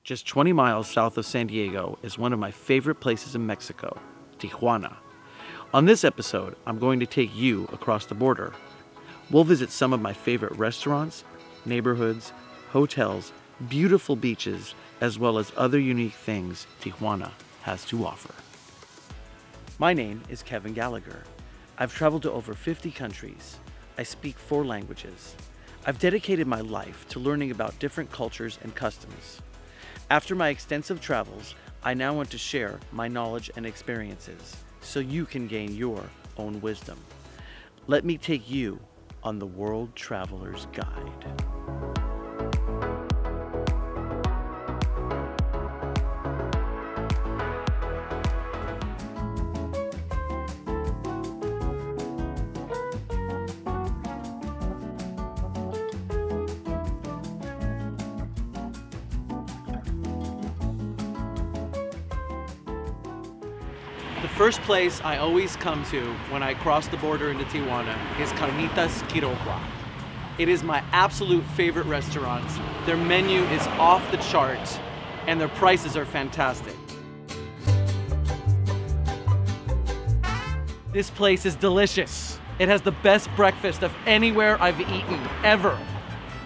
Just 20 miles south of San Diego is one of my favorite places in Mexico, Tijuana. On this episode, I'm going to take you across the border. We'll visit some of my favorite restaurants, neighborhoods, hotels, beautiful beaches, as well as other unique things Tijuana has to offer. My name is Kevin Gallagher. I've traveled to over 50 countries. I speak 4 languages. I've dedicated my life to learning about different cultures and customs. After my extensive travels, I now want to share my knowledge and experiences so you can gain your own wisdom. Let me take you on the World Traveler's Guide. The first place I always come to when I cross the border into Tijuana is Carnitas Quiroga. It is my absolute favorite restaurant. Their menu is off the chart and their prices are fantastic. This place is delicious. It has the best breakfast of anywhere I've eaten, ever.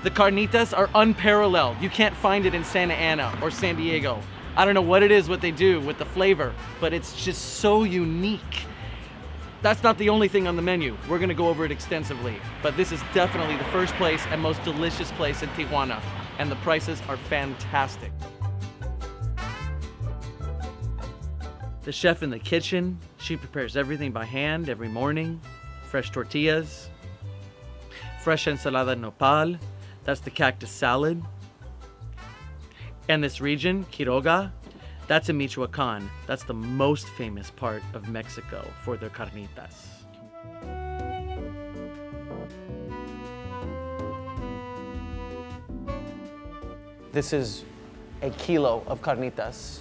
The carnitas are unparalleled. You can't find it in Santa Ana or San Diego. I don't know what it is, what they do with the flavor, but it's just so unique. That's not the only thing on the menu. We're gonna go over it extensively, but this is definitely the first place and most delicious place in Tijuana, and the prices are fantastic. The chef in the kitchen, she prepares everything by hand every morning. Fresh tortillas, fresh ensalada nopal, that's the cactus salad. And this region, Quiroga, that's in Michoacan. That's the most famous part of Mexico for their carnitas. This is a kilo of carnitas.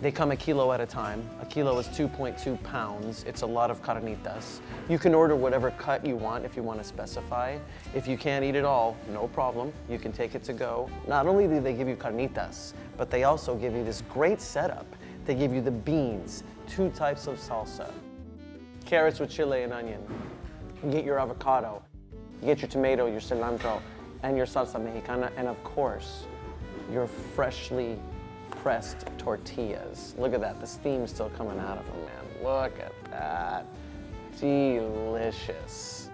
They come a kilo at a time. A kilo is 2.2 pounds. It's a lot of carnitas. You can order whatever cut you want if you want to specify. If you can't eat it all, no problem. You can take it to go. Not only do they give you carnitas, but they also give you this great setup. They give you the beans, 2 types of salsa, carrots with chile and onion. You get your avocado, you get your tomato, your cilantro, and your salsa mexicana, and of course, your freshly pressed tortillas. Look at that, the steam's still coming out of them, man. Look at that. Delicious.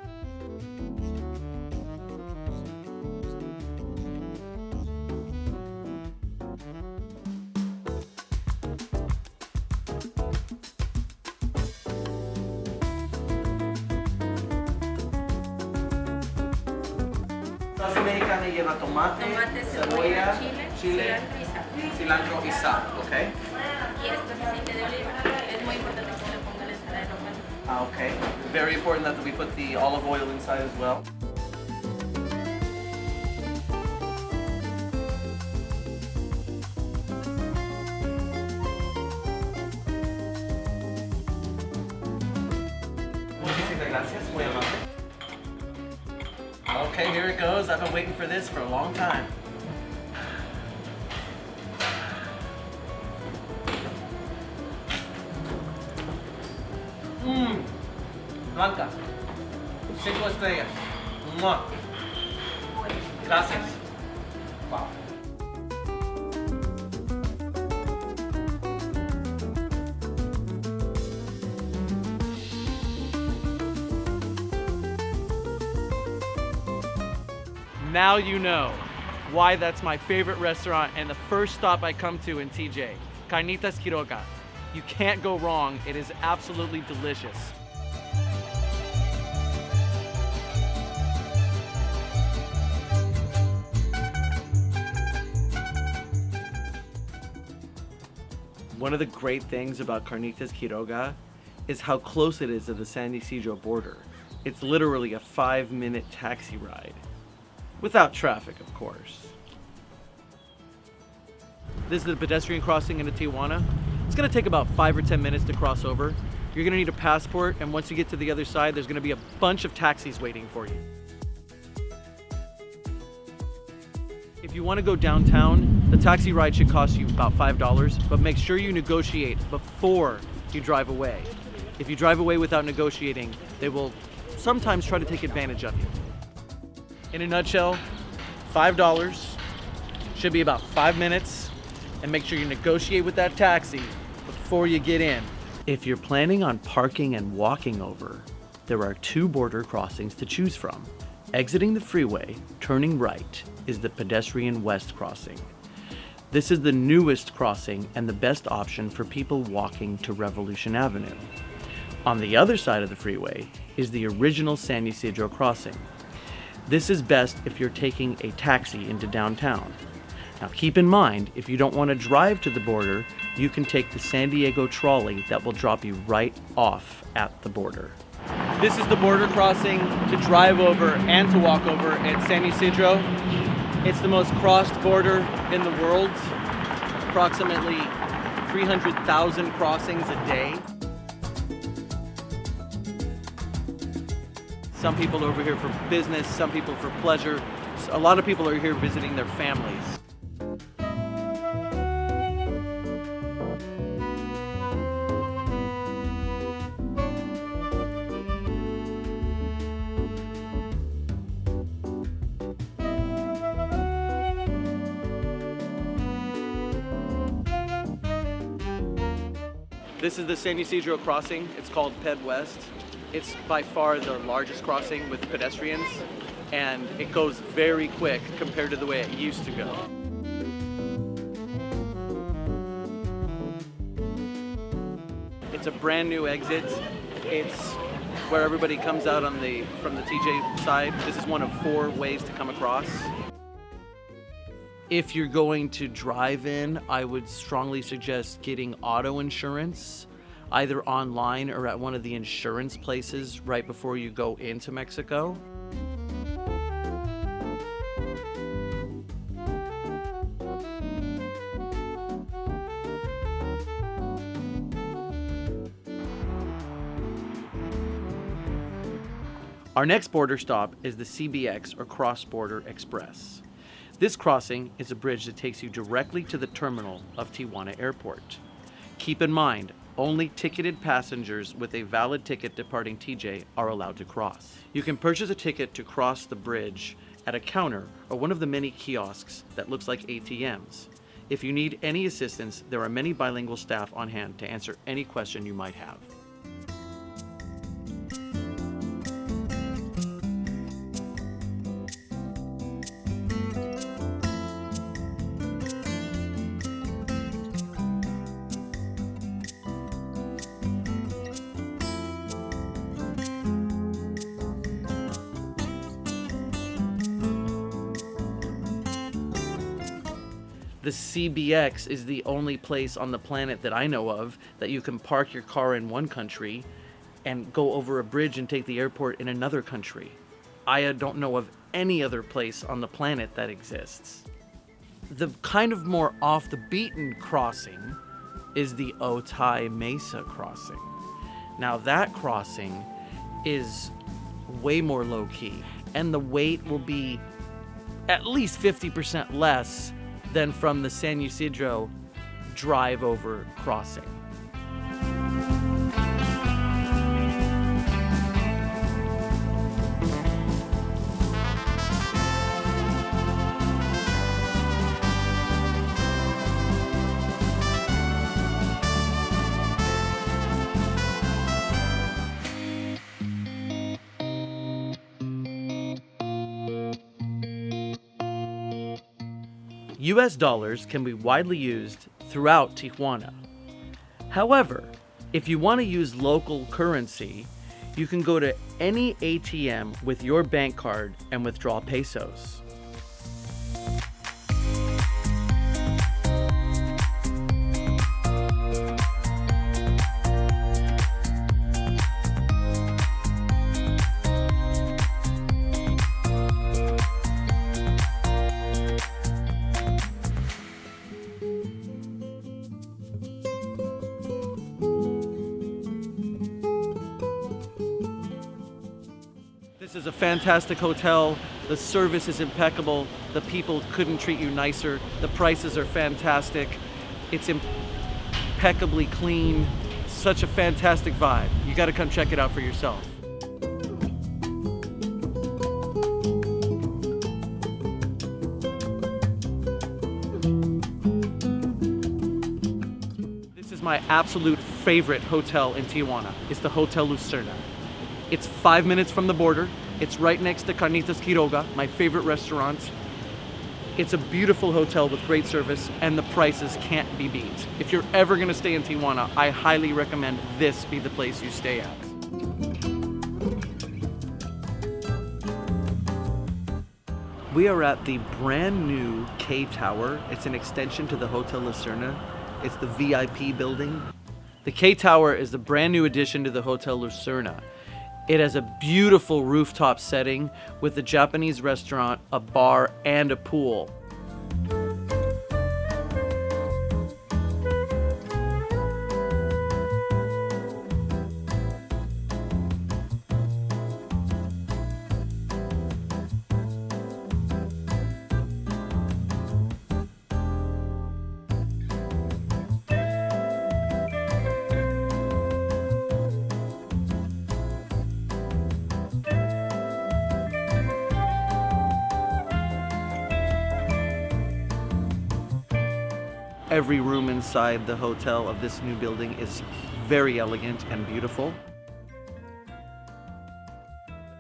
Salsa mexicana lleva tomate, cebolla, chile, cilantro y sal, okay? Y esto es aceite de oliva. Es muy importante que se le ponga la ensalada de nopal. Okay. Very important that we put the olive oil inside as well. Muchísimas gracias, muy amable. Okay, here it goes. I've been waiting for this for a long time. Blanca, 5 estrellas. ¡Mua! Gracias. Wow. Now you know why that's my favorite restaurant and the first stop I come to in TJ, Carnitas Quiroga. You can't go wrong. It is absolutely delicious. One of the great things about Carnitas Quiroga is how close it is to the San Ysidro border. It's literally a 5-minute taxi ride. Without traffic, of course. This is the pedestrian crossing into Tijuana. It's gonna take about 5 or 10 minutes to cross over. You're gonna need a passport, and once you get to the other side, there's gonna be a bunch of taxis waiting for you. If you want to go downtown, the taxi ride should cost you about $5, but make sure you negotiate before you drive away. If you drive away without negotiating, they will sometimes try to take advantage of you. In a nutshell, $5 should be about 5 minutes, and make sure you negotiate with that taxi before you get in. If you're planning on parking and walking over, there are 2 border crossings to choose from. Exiting the freeway, turning right, is the pedestrian west crossing. This is the newest crossing and the best option for people walking to Revolution Avenue. On the other side of the freeway is the original San Ysidro crossing. This is best if you're taking a taxi into downtown. Now keep in mind, if you don't want to drive to the border, you can take the San Diego trolley that will drop you right off at the border. This is the border crossing to drive over and to walk over at San Ysidro. It's the most crossed border in the world, approximately 300,000 crossings a day. Some people are over here for business, some people for pleasure. A lot of people are here visiting their families. This is the San Ysidro crossing. It's called Ped West. It's by far the largest crossing with pedestrians, and it goes very quick compared to the way it used to go. It's a brand new exit. It's where everybody comes out from the TJ side. This is one of 4 ways to come across. If you're going to drive in, I would strongly suggest getting auto insurance, either online or at one of the insurance places right before you go into Mexico. Our next border stop is the CBX, or Cross Border Express. This crossing is a bridge that takes you directly to the terminal of Tijuana Airport. Keep in mind, only ticketed passengers with a valid ticket departing TJ are allowed to cross. You can purchase a ticket to cross the bridge at a counter or one of the many kiosks that looks like ATMs. If you need any assistance, there are many bilingual staff on hand to answer any question you might have. The CBX is the only place on the planet that I know of that you can park your car in one country and go over a bridge and take the airport in another country. I don't know of any other place on the planet that exists. The kind of more off the beaten crossing is the Otay Mesa crossing. Now that crossing is way more low-key, and the wait will be at least 50% less than from the San Ysidro drive over crossing. US dollars can be widely used throughout Tijuana. However, if you want to use local currency, you can go to any ATM with your bank card and withdraw pesos. This is a fantastic hotel. The service is impeccable. The people couldn't treat you nicer. The prices are fantastic. It's impeccably clean. Such a fantastic vibe. You gotta come check it out for yourself. This is my absolute favorite hotel in Tijuana. It's the Hotel Lucerna. It's 5 minutes from the border. It's right next to Carnitas, my favorite restaurant. It's a beautiful hotel with great service, and the prices can't be beat. If you're ever gonna stay in Tijuana, I highly recommend this be the place you stay at. We are at the brand new K Tower. It's an extension to the Hotel Lucerna. It's the VIP building. The K Tower is the brand new addition to the Hotel Lucerna. It has a beautiful rooftop setting with a Japanese restaurant, a bar, and a pool. Every room inside the hotel of this new building is very elegant and beautiful.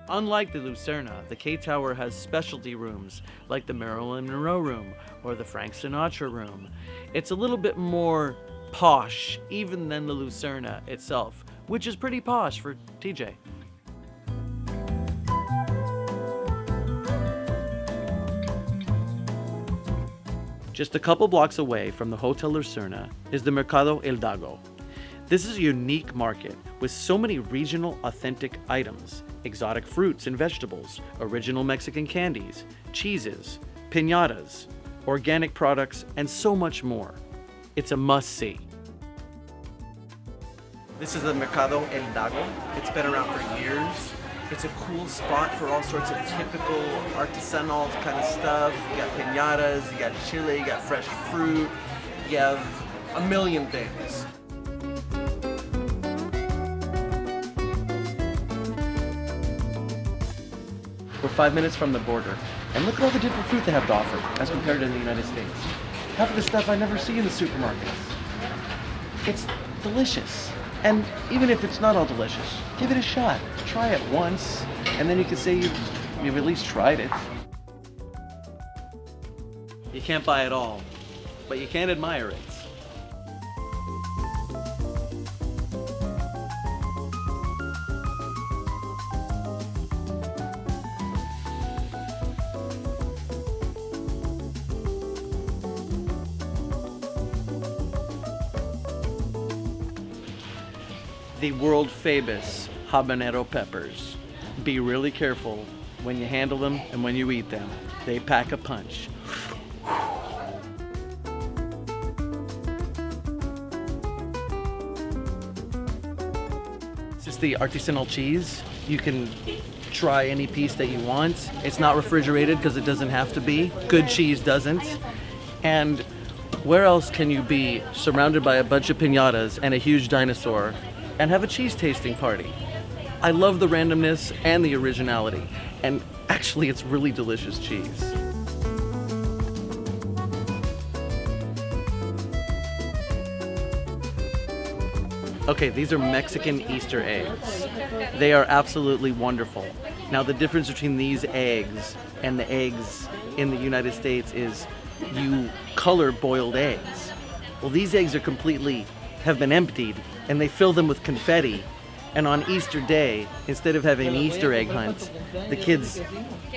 Unlike the Lucerna, the K Tower has specialty rooms like the Marilyn Monroe room or the Frank Sinatra room. It's a little bit more posh even than the Lucerna itself, which is pretty posh for TJ. Just a couple blocks away from the Hotel Lucerna is the Mercado Hidalgo. This is a unique market with so many regional authentic items, exotic fruits and vegetables, original Mexican candies, cheeses, piñatas, organic products, and so much more. It's a must-see. This is the Mercado Hidalgo. It's been around for years. It's a cool spot for all sorts of typical artisanal kind of stuff. You got piñatas, you got chile, you got fresh fruit, you have a million things. We're 5 minutes from the border, and look at all the different fruit they have to offer as compared to the United States. Half of the stuff I never see in the supermarkets. It's delicious. And even if it's not all delicious, give it a shot. Try it once, and then you can say you've at least tried it. You can't buy it all, but you can admire it. The world famous habanero peppers. Be really careful when you handle them and when you eat them. They pack a punch. This is the artisanal cheese. You can try any piece that you want. It's not refrigerated because it doesn't have to be. Good cheese doesn't. And where else can you be surrounded by a bunch of piñatas and a huge dinosaur and have a cheese tasting party? I love the randomness and the originality, and actually it's really delicious cheese. Okay, these are Mexican Easter eggs. They are absolutely wonderful. Now the difference between these eggs and the eggs in the United States is you color boiled eggs. Well, these eggs are have been emptied, and they fill them with confetti. And on Easter Day, instead of having an Easter egg hunt, the kids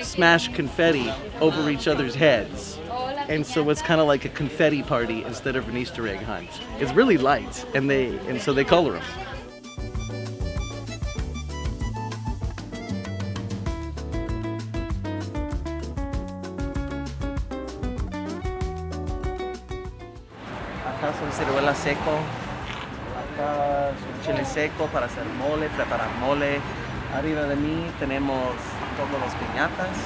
smash confetti over each other's heads. And so it's kind of like a confetti party instead of an Easter egg hunt. It's really light, and so they color them. Acá son ciruelas seco. Acá son chile seco para hacer mole, preparar mole. Arriba de mí tenemos todos los piñatas.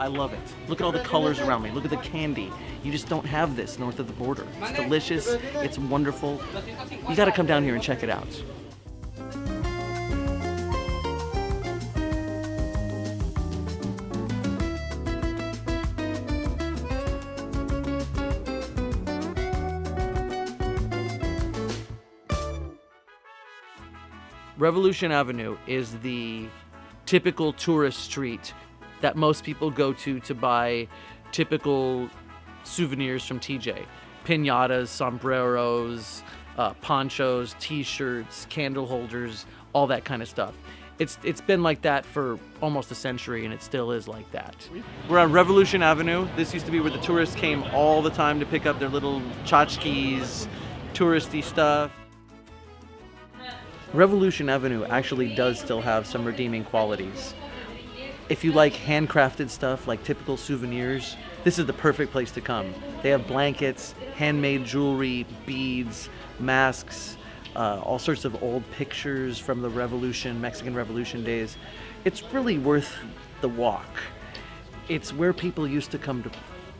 I love it. Look at all the colors around me. Look at the candy. You just don't have this north of the border. It's delicious. It's wonderful. You got to come down here and check it out. Revolution Avenue is the typical tourist street that most people go to buy typical souvenirs from TJ. Piñatas, sombreros, ponchos, t-shirts, candle holders, all that kind of stuff. It's been like that for almost a century, and it still is like that. We're on Revolution Avenue. This used to be where the tourists came all the time to pick up their little tchotchkes, touristy stuff. Revolution Avenue actually does still have some redeeming qualities. If you like handcrafted stuff, like typical souvenirs, this is the perfect place to come. They have blankets, handmade jewelry, beads, masks, all sorts of old pictures from the Mexican Revolution days. It's really worth the walk. It's where people used to come to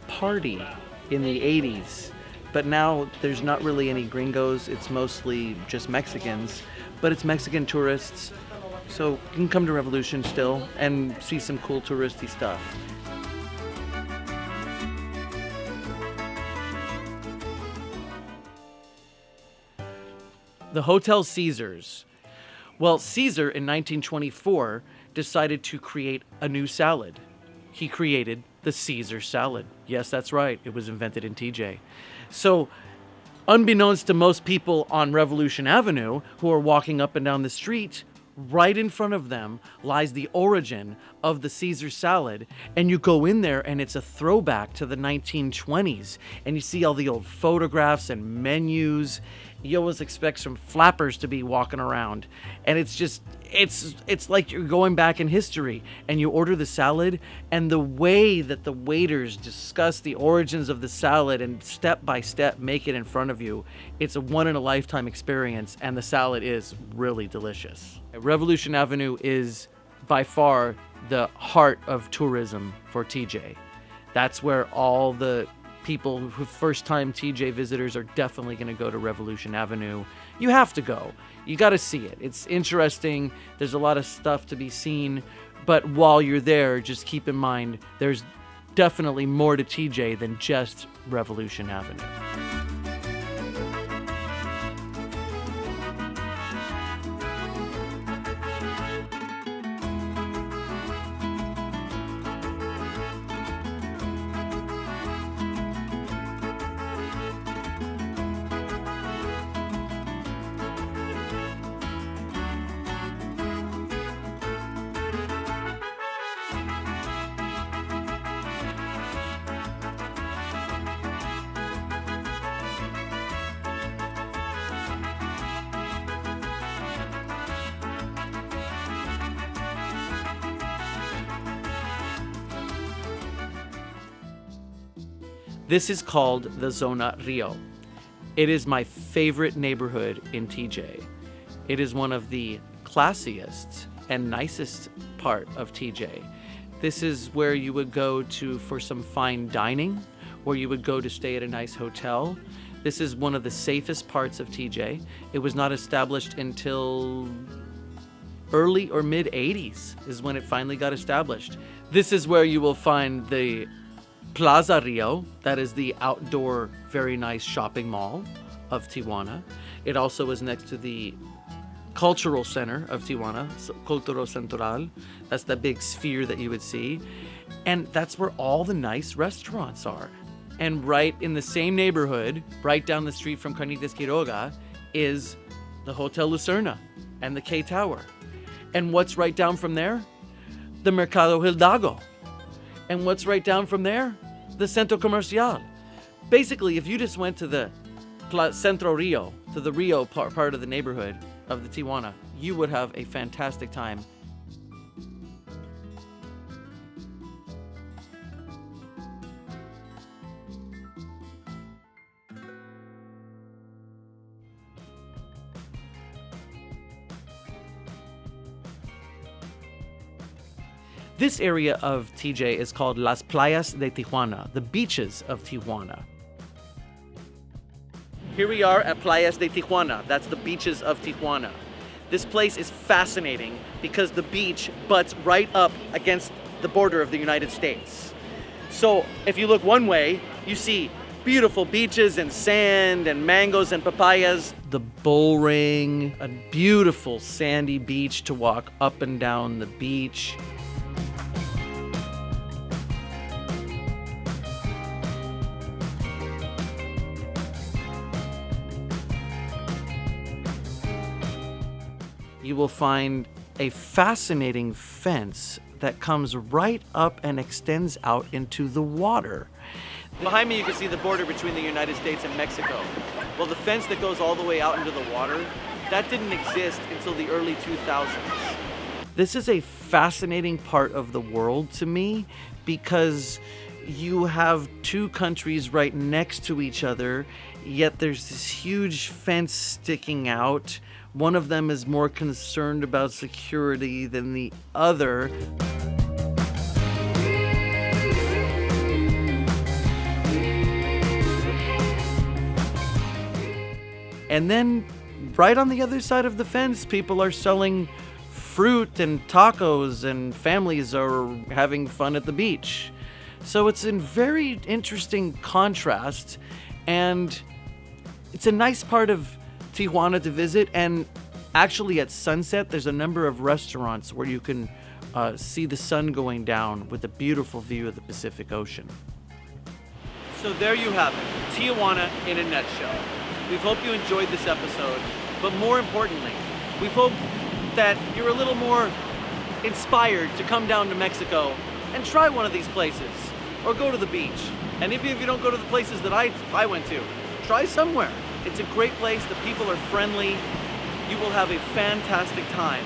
party in the 80s, but now there's not really any gringos. It's mostly just Mexicans. But it's Mexican tourists, so you can come to Revolution still and see some cool touristy stuff. The Hotel Caesars. Well, Caesar in 1924 decided to create a new salad. He created the Caesar salad. Yes, that's right. It was invented in TJ. So, unbeknownst to most people on Revolution Avenue who are walking up and down the street, right in front of them lies the origin of the Caesar salad. And you go in there and it's a throwback to the 1920s. And you see all the old photographs and menus. You always expect some flappers to be walking around. And it's like you're going back in history, and you order the salad, and the way that the waiters discuss the origins of the salad and step by step make it in front of you, it's a one-in-a-lifetime experience, and the salad is really delicious. Revolution Avenue is by far the heart of tourism for TJ. That's where all the people who first-time TJ visitors are definitely going to go to Revolution Avenue. You have to go. You got to see it. It's interesting. There's a lot of stuff to be seen. But while you're there, just keep in mind, there's definitely more to TJ than just Revolution Avenue. This is called the Zona Rio. It is my favorite neighborhood in TJ. It is one of the classiest and nicest part of TJ. This is where you would go to for some fine dining, where you would go to stay at a nice hotel. This is one of the safest parts of TJ. It was not established until early or mid 80s is when it finally got established. This is where you will find the Plaza Rio, that is the outdoor, very nice shopping mall of Tijuana. It also is next to the cultural center of Tijuana, Culturo Central. That's the big sphere that you would see. And that's where all the nice restaurants are. And right in the same neighborhood, right down the street from Carnitas Quiroga, is the Hotel Lucerna and the K Tower. And what's right down from there? The Mercado Hidalgo. And what's right down from there? The Centro Comercial. Basically, if you just went to the Centro Rio, to the Rio part of the neighborhood of the Tijuana, you would have a fantastic time. This area of TJ is called Las Playas de Tijuana, the beaches of Tijuana. Here we are at Playas de Tijuana. That's the beaches of Tijuana. This place is fascinating because the beach butts right up against the border of the United States. So if you look one way, you see beautiful beaches and sand and mangoes and papayas. The bull ring, a beautiful sandy beach to walk up and down the beach. You will find a fascinating fence that comes right up and extends out into the water. Behind me you can see the border between the United States and Mexico. Well, the fence that goes all the way out into the water, that didn't exist until the early 2000s. This is a fascinating part of the world to me because you have two countries right next to each other, yet there's this huge fence sticking out. One of them is more concerned about security than the other. And then right on the other side of the fence, people are selling fruit and tacos, and families are having fun at the beach. So it's in very interesting contrast, and it's a nice part of Tijuana to visit. And actually at sunset, there's a number of restaurants where you can see the sun going down with a beautiful view of the Pacific Ocean. So there you have it, Tijuana in a nutshell. We hope you enjoyed this episode, but more importantly, we hope that you're a little more inspired to come down to Mexico and try one of these places, or go to the beach. And even if you don't go to the places that I went to, try somewhere. It's a great place, the people are friendly, you will have a fantastic time.